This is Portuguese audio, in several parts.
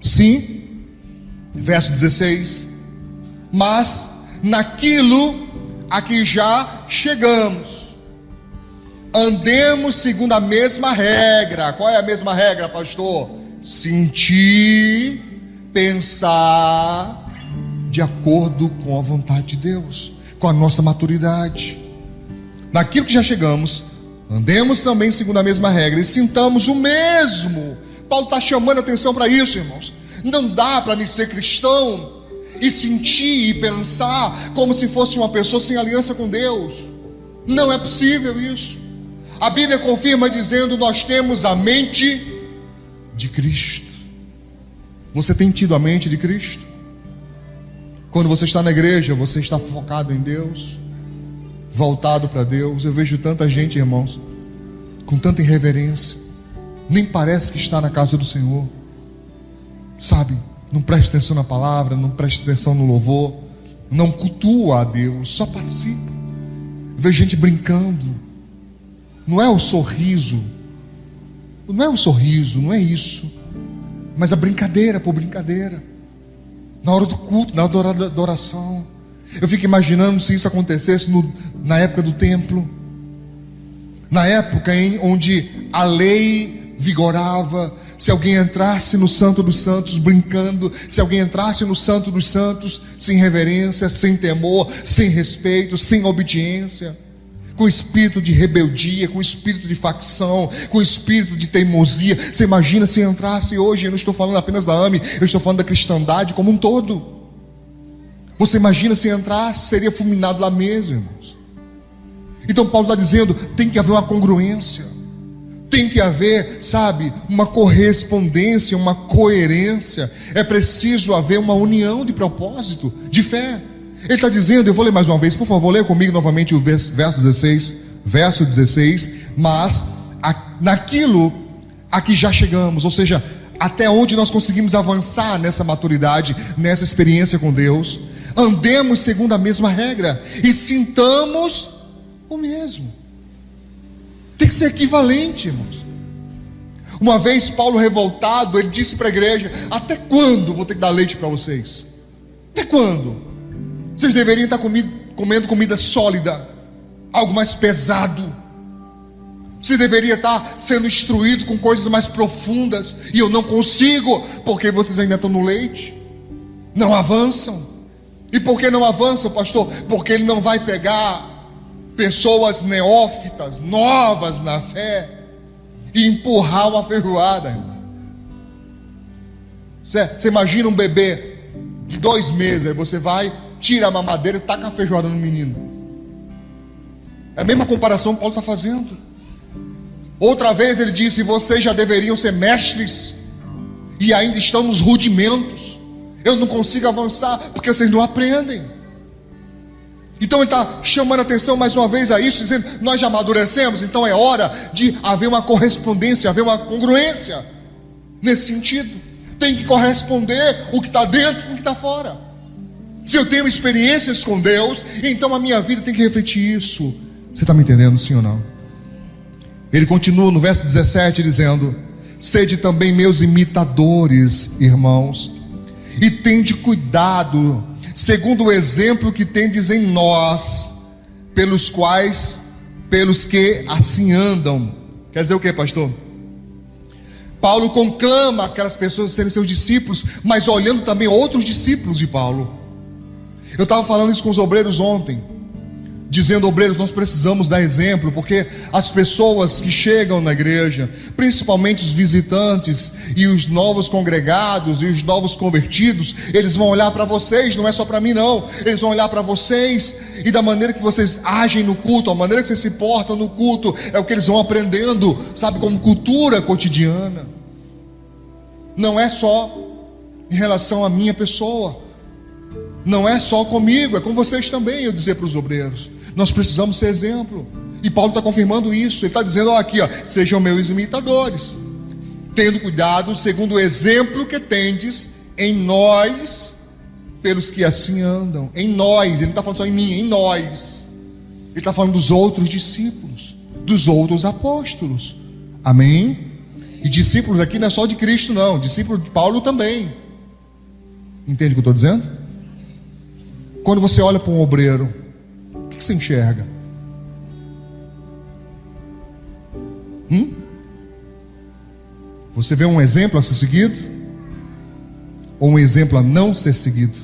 Sim, verso 16, mas naquilo a que já chegamos, andemos segundo a mesma regra. Qual é a mesma regra, pastor? Sentir, pensar de acordo com a vontade de Deus, com a nossa maturidade. Naquilo que já chegamos, andemos também segundo a mesma regra e sintamos o mesmo. Paulo está chamando a atenção para isso, irmãos. Não dá para me ser cristão e sentir e pensar como se fosse uma pessoa sem aliança com Deus. Não é possível isso. A Bíblia confirma dizendo: nós temos a mente de Cristo. Você tem tido a mente de Cristo? Quando você está na igreja, você está focado em Deus, voltado para Deus. Eu vejo tanta gente, irmãos, com tanta irreverência, nem parece que está na casa do Senhor, sabe? Não presta atenção na palavra, não presta atenção no louvor, não cultua a Deus, só participa. Eu vejo gente brincando. Não é o sorriso, não é isso, mas a brincadeira por brincadeira, na hora do culto, na hora da oração. Eu fico imaginando se isso acontecesse na época do templo, na época onde a lei vigorava. Se alguém entrasse no Santo dos Santos brincando, se alguém entrasse no Santo dos Santos sem reverência, sem temor, sem respeito, sem obediência, com espírito de rebeldia, com espírito de facção, com espírito de teimosia. Você imagina se entrasse hoje? Eu não estou falando apenas da AME, eu estou falando da cristandade como um todo. Você imagina se entrasse, seria fulminado lá mesmo, irmãos. Então Paulo está dizendo, tem que haver uma congruência, tem que haver, sabe, uma correspondência, uma coerência. É preciso haver uma união de propósito, de fé. Ele está dizendo, eu vou ler mais uma vez, por favor, leia comigo novamente o verso 16, mas naquilo a que já chegamos, ou seja, até onde nós conseguimos avançar nessa maturidade, nessa experiência com Deus, andemos segundo a mesma regra e sintamos o mesmo. Tem que ser equivalente, irmãos. Uma vez Paulo, revoltado, ele disse para a igreja: até quando vou ter que dar leite para vocês? Até quando? Vocês deveriam estar comendo comida sólida, algo mais pesado. Você deveria estar sendo instruído com coisas mais profundas, e eu não consigo, porque vocês ainda estão no leite, não avançam. E por que não avançam, pastor? Porque ele não vai pegar pessoas neófitas, novas na fé, e empurrar uma ferroada. Você imagina um bebê de 2 meses, aí você vai, tira a mamadeira e taca a feijoada no menino. É a mesma comparação que Paulo está fazendo. Outra vez ele disse: vocês já deveriam ser mestres e ainda estão nos rudimentos. Eu não consigo avançar porque vocês não aprendem. Então ele está chamando a atenção mais uma vez a isso, dizendo: nós já amadurecemos, então é hora de haver uma correspondência, haver uma congruência nesse sentido. Tem que corresponder o que está dentro com o que está fora. Se eu tenho experiências com Deus, então a minha vida tem que refletir isso. Você está me entendendo, sim ou não? Ele continua no verso 17 dizendo: sede também meus imitadores, irmãos, e tende cuidado, segundo o exemplo que tendes em nós, pelos que assim andam. Quer dizer o que, pastor? Paulo conclama aquelas pessoas a serem seus discípulos, mas olhando também outros discípulos de Paulo. Eu estava falando isso com os obreiros ontem, dizendo: obreiros, nós precisamos dar exemplo, porque as pessoas que chegam na igreja, principalmente os visitantes e os novos congregados e os novos convertidos, eles vão olhar para vocês, não é só para mim não, eles vão olhar para vocês, e da maneira que vocês agem no culto, a maneira que vocês se portam no culto, é o que eles vão aprendendo, sabe, como cultura cotidiana. Não é só em relação à minha pessoa, não é só comigo, é com vocês também. Eu dizer para os obreiros, nós precisamos ser exemplo. E Paulo está confirmando isso. Ele está dizendo: ó, aqui, ó, sejam meus imitadores, tendo cuidado segundo o exemplo que tendes em nós, pelos que assim andam. Em nós, ele não está falando só em mim, em nós. Ele está falando dos outros discípulos, dos outros apóstolos. Amém? E discípulos aqui não é só de Cristo, não. Discípulo de Paulo também. Entende o que eu estou dizendo? Quando você olha para um obreiro, o que você enxerga? Você vê um exemplo a ser seguido? Ou um exemplo a não ser seguido?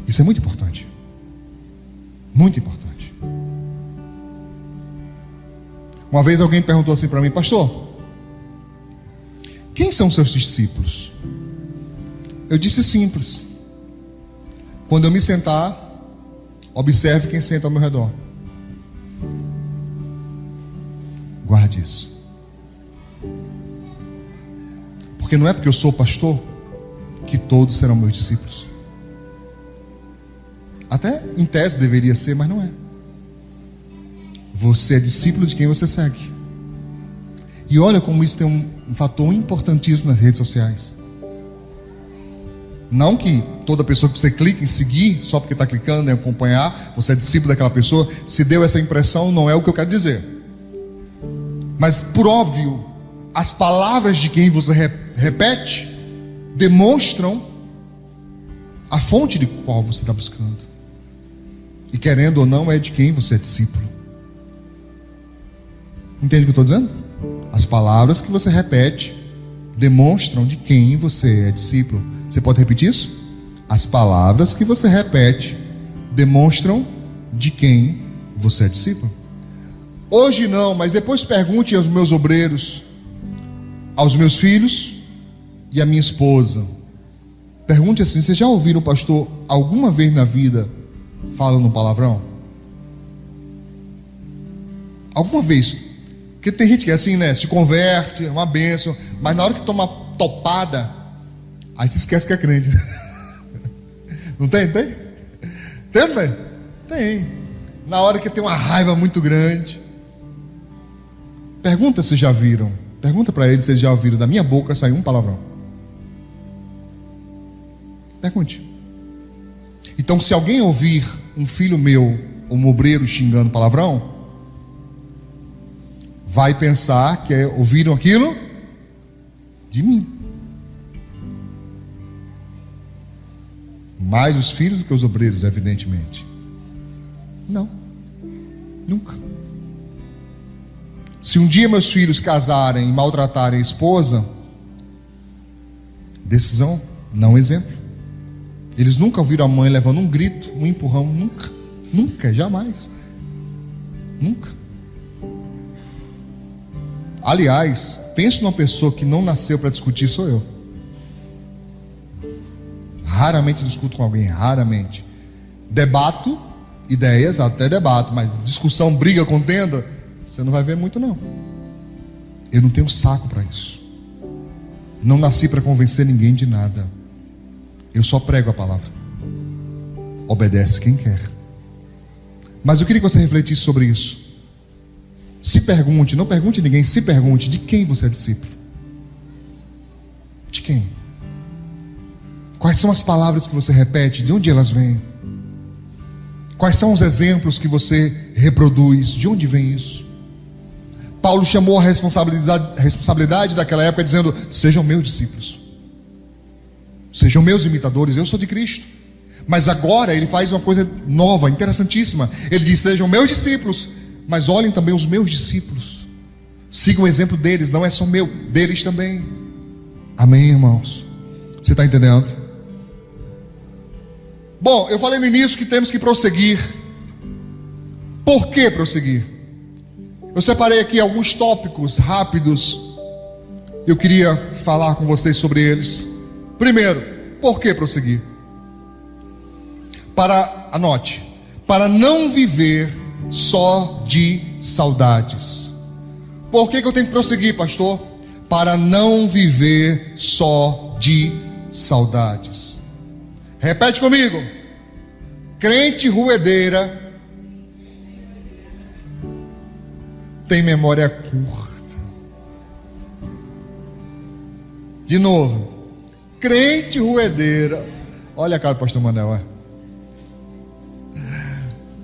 Isso é muito importante. Muito importante. Uma vez alguém perguntou assim para mim: pastor, quem são seus discípulos? Eu disse simples: quando eu me sentar, observe quem senta ao meu redor. Guarde isso. Porque não é porque eu sou pastor que todos serão meus discípulos. Até em tese deveria ser, mas não é. Você é discípulo de quem você segue. E olha como isso tem um fator importantíssimo nas redes sociais. Não que toda pessoa que você clica em seguir, só porque está clicando em acompanhar, você é discípulo daquela pessoa. Se deu essa impressão, não é o que eu quero dizer. Mas por óbvio, as palavras de quem você repete demonstram a fonte de qual você está buscando. E querendo ou não, é de quem você é discípulo. Entende o que eu estou dizendo? As palavras que você repete demonstram de quem você é discípulo. Você pode repetir isso? As palavras que você repete demonstram de quem você é discípulo. Hoje não, mas depois pergunte aos meus obreiros, aos meus filhos e à minha esposa. Pergunte assim: vocês já ouviram o pastor alguma vez na vida falando um palavrão? Alguma vez? Porque tem gente que é assim, né? Se converte, é uma bênção, mas na hora que toma topada, aí se esquece que é crente. Não tem? Tem? Tem, não tem? Tem. Na hora que tem uma raiva muito grande. Pergunta se já viram. Pergunta para eles se eles já ouviram da minha boca sair um palavrão. Pergunte. Então, se alguém ouvir um filho meu, um obreiro, xingando palavrão, vai pensar que ouviram aquilo de mim. Mais os filhos do que os obreiros, evidentemente. Não. Nunca. Se um dia meus filhos casarem e maltratarem a esposa, decisão, não exemplo. Eles nunca ouviram a mãe levando um grito, um empurrão, nunca. Nunca, jamais. Nunca. Aliás, penso numa pessoa que não nasceu para discutir, sou eu. Raramente discuto com alguém, raramente. Debato ideias, até debato, mas discussão, briga, contenda, você não vai ver muito não. Eu não tenho saco para isso. Não nasci para convencer ninguém de nada. Eu só prego a palavra. Obedece quem quer. Mas eu queria que você refletisse sobre isso. Se pergunte, não pergunte a ninguém, se pergunte: de quem você é discípulo? De quem? Quais são as palavras que você repete? De onde elas vêm? Quais são os exemplos que você reproduz? De onde vem isso? Paulo chamou a responsabilidade daquela época dizendo: sejam meus discípulos, sejam meus imitadores, eu sou de Cristo. Mas agora ele faz uma coisa nova, interessantíssima. Ele diz: sejam meus discípulos, mas olhem também os meus discípulos. Sigam o exemplo deles, não é só meu, deles também. Amém, irmãos? Você está entendendo? Bom, eu falei no início que temos que prosseguir. Por que prosseguir? Eu separei aqui alguns tópicos rápidos. Eu queria falar com vocês sobre eles. Primeiro, por que prosseguir? Anote, para não viver só de saudades. Por que eu tenho que prosseguir, pastor? Para não viver só de saudades. Repete comigo: crente ruedeira tem memória curta. De novo: crente ruedeira. Olha a cara do pastor Manel.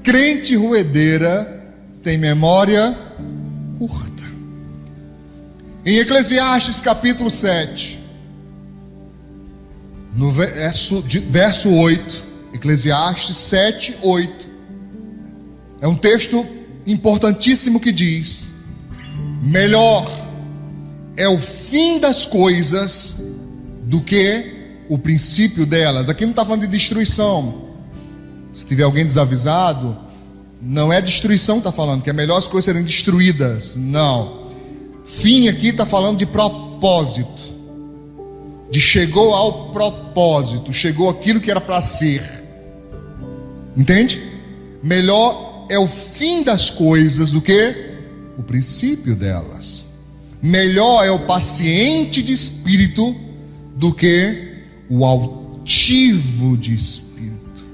Crente ruedeira tem memória curta. Em Eclesiastes capítulo 7, no verso 8, Eclesiastes 7, 8, é um texto importantíssimo que diz: melhor é o fim das coisas do que o princípio delas. Aqui não está falando de destruição. Se tiver alguém desavisado, não é destruição que está falando, que é melhor as coisas serem destruídas. Não. Fim aqui está falando de propósito. De chegou ao propósito, chegou aquilo que era para ser. Entende? Melhor é o fim das coisas do que o princípio delas. Melhor é o paciente de espírito do que o altivo de espírito.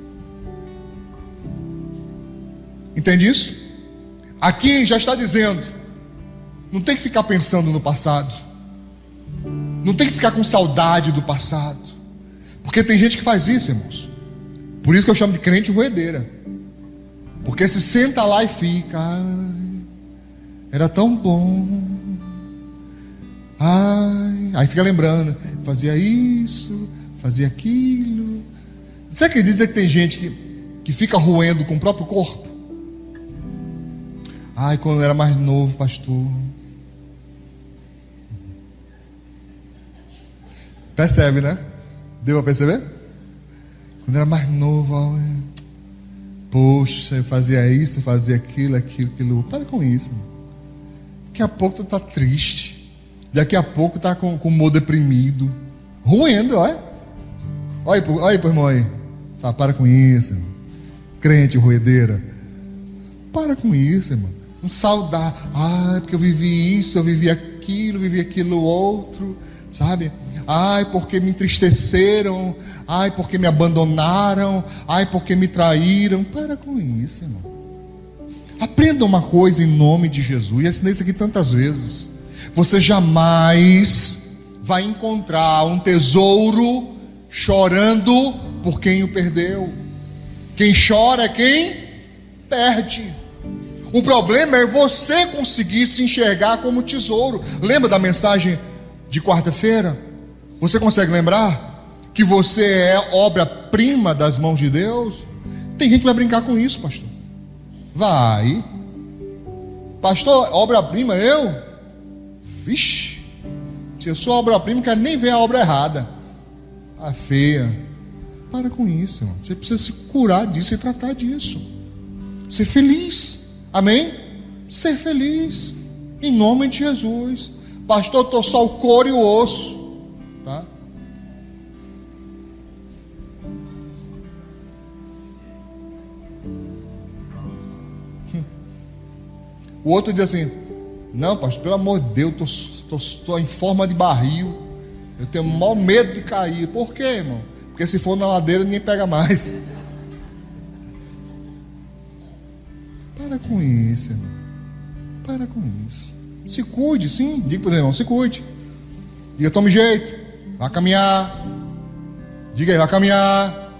Entende isso? Aqui já está dizendo: não tem que ficar pensando no passado, não tem que ficar com saudade do passado, porque tem gente que faz isso, irmãos. Por isso que eu chamo de crente roedeira, porque se senta lá e fica: ai, era tão bom, ai, aí fica lembrando, fazia isso, fazia aquilo. Você acredita que tem gente que fica roendo com o próprio corpo? Ai, quando eu era mais novo, pastor. Percebe, né? Deu para perceber? Quando eu era mais novo, ó, poxa, eu fazia isso, fazia aquilo. Para com isso. Daqui a pouco tu tá triste. Daqui a pouco tá com o humor deprimido. Roendo, olha. Olha aí pro irmão aí. Fala, para com isso, irmão. Crente, roedeira. Para com isso, irmão. Não saudar. Ai, porque eu vivi isso, eu vivi aquilo outro. Sabe? Ai, porque me entristeceram. Ai, porque me abandonaram. Ai, porque me traíram. Para com isso, irmão. Aprenda uma coisa em nome de Jesus. E ensinei isso aqui tantas vezes. Você jamais vai encontrar um tesouro chorando por quem o perdeu. Quem chora é quem perde. O problema é você conseguir se enxergar como tesouro. Lembra da mensagem de quarta-feira? Você consegue lembrar que você é obra-prima das mãos de Deus? Tem gente que vai brincar com isso, pastor. Vai. Pastor, obra-prima eu? Vixe, se eu sou obra-prima, não quero nem ver a obra errada. A feia. Para com isso, irmão. Você precisa se curar disso e tratar disso. Ser feliz. Amém? Ser feliz. Em nome de Jesus. Pastor, eu estou só o couro e o osso. Tá? O outro diz assim: não, pastor, pelo amor de Deus, estou em forma de barril. Eu tenho o maior medo de cair. Por quê, irmão? Porque se for na ladeira, ninguém pega mais. Para com isso, irmão. Para com isso. Se cuide, sim. Diga para o irmão, se cuide. Diga, tome jeito. Vá caminhar. Diga aí, vá caminhar.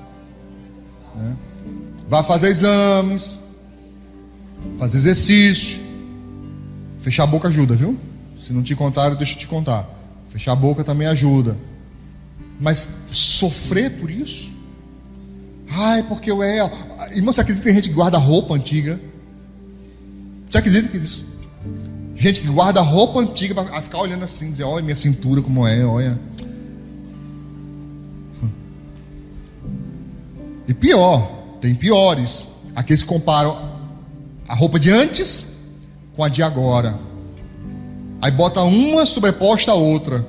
Vá fazer exames. Fazer exercício. Fechar a boca ajuda, viu? Se não te contaram, deixa eu te contar. Fechar a boca também ajuda. Mas sofrer por isso? Ai, porque eu é... Irmão, você acredita que tem gente que guarda roupa antiga? Você acredita que isso? Gente que guarda roupa antiga para ficar olhando assim, dizer: olha minha cintura como é, olha. E pior, tem piores. Aqueles que comparam a roupa de antes com a de agora. Aí bota uma sobreposta à outra.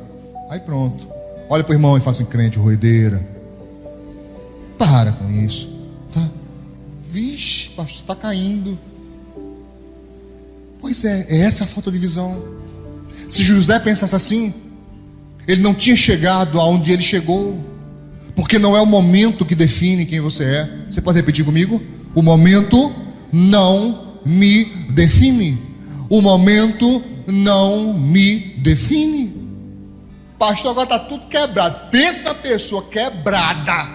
Aí pronto. Olha para o irmão e fala assim: crente, roedeira. Para com isso. Tá? Vixe, pastor, está caindo. Pois é essa a falta de visão. Se José pensasse assim, ele não tinha chegado aonde ele chegou. Porque não é o momento que define quem você é. Você pode repetir comigo? O momento não me define. O momento não me define. Pastor, agora está tudo quebrado. Pensa na pessoa quebrada.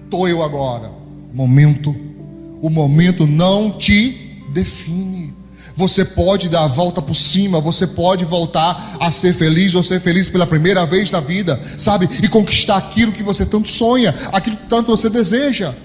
Estou eu agora. O momento não te define. Você pode dar a volta por cima, você pode voltar a ser feliz ou ser feliz pela primeira vez na vida, sabe? E conquistar aquilo que você tanto sonha, aquilo que tanto você deseja.